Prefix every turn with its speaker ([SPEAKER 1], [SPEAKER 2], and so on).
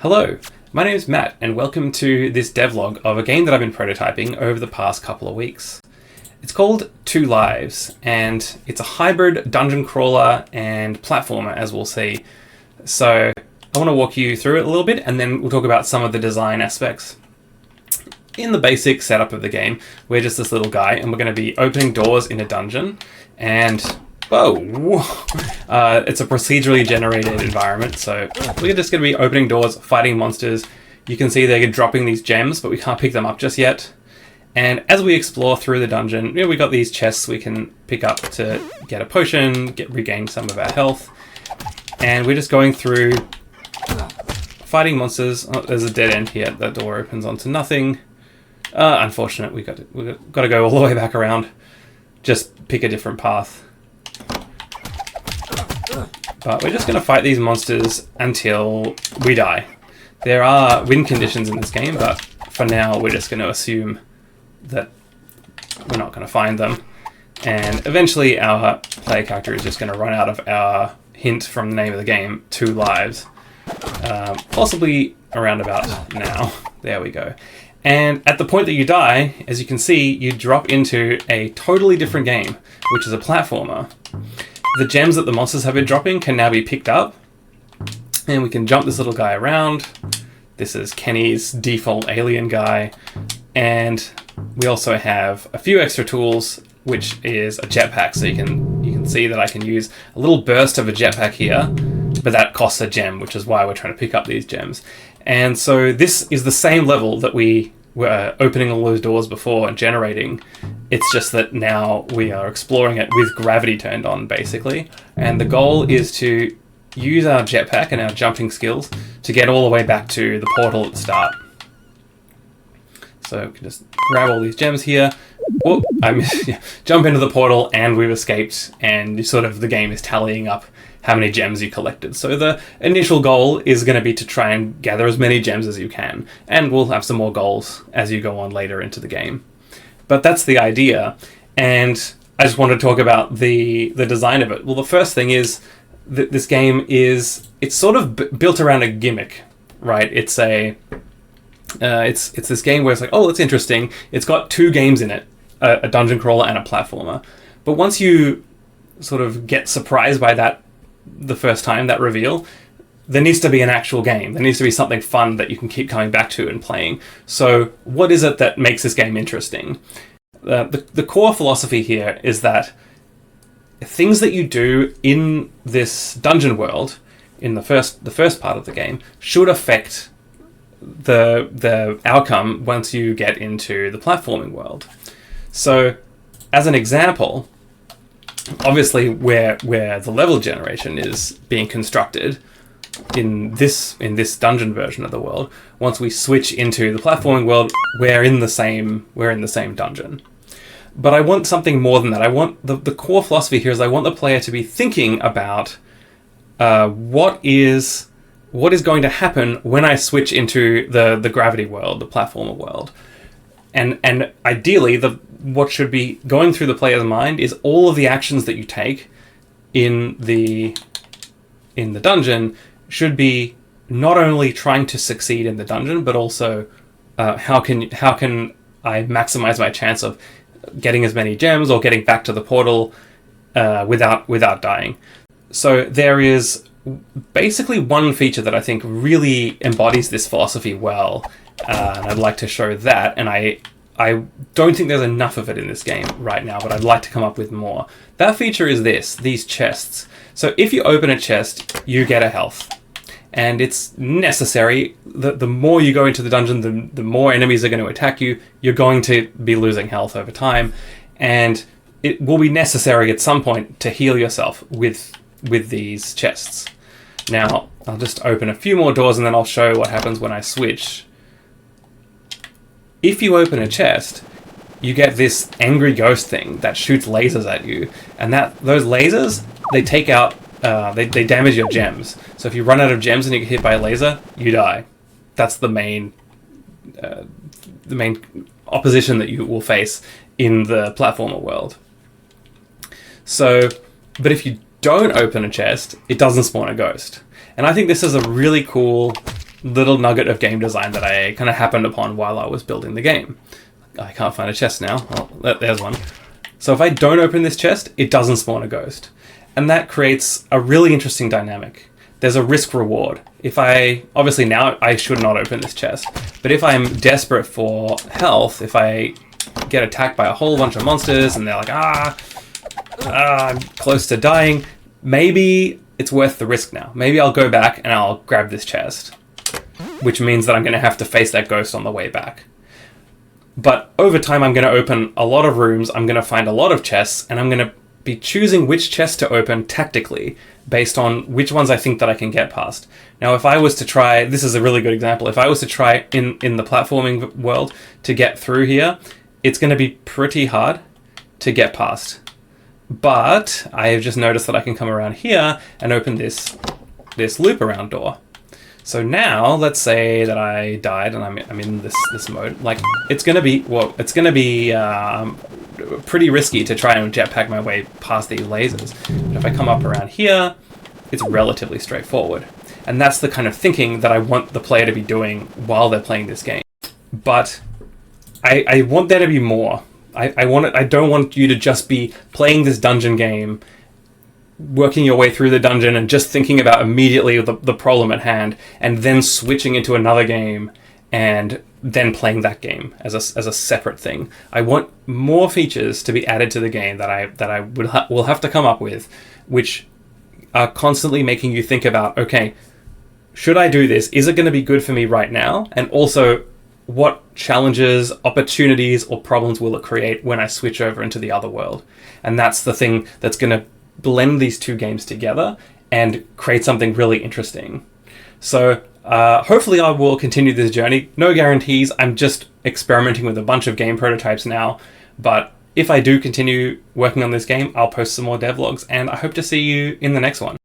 [SPEAKER 1] Hello, my name is Matt, and welcome to this devlog of a game that I've been prototyping over the past couple of weeks. It's called Two Lives, and it's a hybrid dungeon crawler and platformer, as we'll see. So I want to walk you through it a little bit, and then we'll talk about some of the design aspects. In the basic setup of the game, we're just this little guy, and we're going to be opening doors in a dungeon, and whoa! It's a procedurally generated environment, so we're just going to be opening doors, fighting monsters. You can see they're dropping these gems, but we can't pick them up just yet. And as we explore through the dungeon, we got these chests we can pick up to get a potion, regain some of our health. And we're just going through fighting monsters. Oh, there's a dead end here. That door opens onto nothing. Unfortunate, we've got to go all the way back around. Just pick a different path. But we're just going to fight these monsters until we die. There are win conditions in this game, but for now we're just going to assume that we're not going to find them. And eventually our player character is just going to run out of our hint from the name of the game, Two Lives. Possibly around about now. There we go. And at the point that you die, as you can see, you drop into a totally different game, which is a platformer. The gems that the monsters have been dropping can now be picked up, and we can jump this little guy around. This is Kenny's default alien guy, and we also have a few extra tools, which is a jetpack. So you can see that I can use a little burst of a jetpack here, but that costs a gem, which is why we're trying to pick up these gems. And so this is the same level that we were opening all those doors before and generating. It's just that now we are exploring it with gravity turned on, basically. And the goal is to use our jetpack and our jumping skills to get all the way back to the portal at the start. So we can just grab all these gems here. Whoop, jump into the portal and we've escaped, and sort of the game is tallying up how many gems you collected. So the initial goal is going to be to try and gather as many gems as you can, and we'll have some more goals as you go on later into the game. But that's the idea, and I just want to talk about the design of it. Well, the first thing is that this game it's sort of built around a gimmick, right? It's this game where it's like, oh, that's interesting. It's got two games in it, a dungeon crawler and a platformer. But once you sort of get surprised by that the first time, that reveal, there needs to be an actual game. There needs to be something fun that you can keep coming back to and playing. So what is it that makes this game interesting? The core philosophy here is that things that you do in this dungeon world, in the first part of the game, should affect the outcome once you get into the platforming world. So, as an example, obviously where the level generation is being constructed in this dungeon version of the world, once we switch into the platforming world, we're in the same dungeon. But I want something more than that. I want the core philosophy here is I want the player to be thinking about what is going to happen when I switch into the gravity world, the platformer world. And ideally, what should be going through the player's mind is all of the actions that you take in the dungeon should be not only trying to succeed in the dungeon, but also how can I maximize my chance of getting as many gems or getting back to the portal without dying. So there is basically one feature that I think really embodies this philosophy well, and I'd like to show that. And I don't think there's enough of it in this game right now, but I'd like to come up with more. That feature is these chests. So if you open a chest, you get a health. And it's necessary. The more you go into the dungeon, the more enemies are going to attack you. You're going to be losing health over time. And it will be necessary at some point to heal yourself with these chests. Now, I'll just open a few more doors and then I'll show what happens when I switch. If you open a chest, you get this angry ghost thing that shoots lasers at you. And those lasers, they take out, they damage your gems. So if you run out of gems and you get hit by a laser, you die. That's the main opposition that you will face in the platformer world. So, but if you don't open a chest, it doesn't spawn a ghost. And I think this is a really cool little nugget of game design that I kind of happened upon while I was building the game. I can't find a chest now. Oh, there's one. So if I don't open this chest, it doesn't spawn a ghost. And that creates a really interesting dynamic. There's a risk reward. Obviously now I should not open this chest, but if I'm desperate for health, if I get attacked by a whole bunch of monsters and they're like, I'm close to dying, maybe it's worth the risk now. Maybe I'll go back and I'll grab this chest, which means that I'm going to have to face that ghost on the way back. But over time, I'm going to open a lot of rooms, I'm going to find a lot of chests, and I'm going to be choosing which chests to open tactically based on which ones I think that I can get past. Now, if I was to try, this is a really good example, if I was to try in the platforming world to get through here, it's going to be pretty hard to get past. But I have just noticed that I can come around here and open this loop around door. So now, let's say that I died and I'm in this mode. Like, it's gonna be pretty risky to try and jetpack my way past these lasers. But if I come up around here, it's relatively straightforward. And that's the kind of thinking that I want the player to be doing while they're playing this game. But I want there to be more. I don't want you to just be playing this dungeon game, working your way through the dungeon and just thinking about immediately the problem at hand, and then switching into another game and then playing that game as a separate thing. I want more features to be added to the game that I will have to come up with, which are constantly making you think about, okay, should I do this? Is it going to be good for me right now? And also, what challenges, opportunities, or problems will it create when I switch over into the other world? And that's the thing that's going to blend these two games together and create something really interesting. So hopefully I will continue this journey. No guarantees. I'm just experimenting with a bunch of game prototypes now. But if I do continue working on this game, I'll post some more devlogs, and I hope to see you in the next one.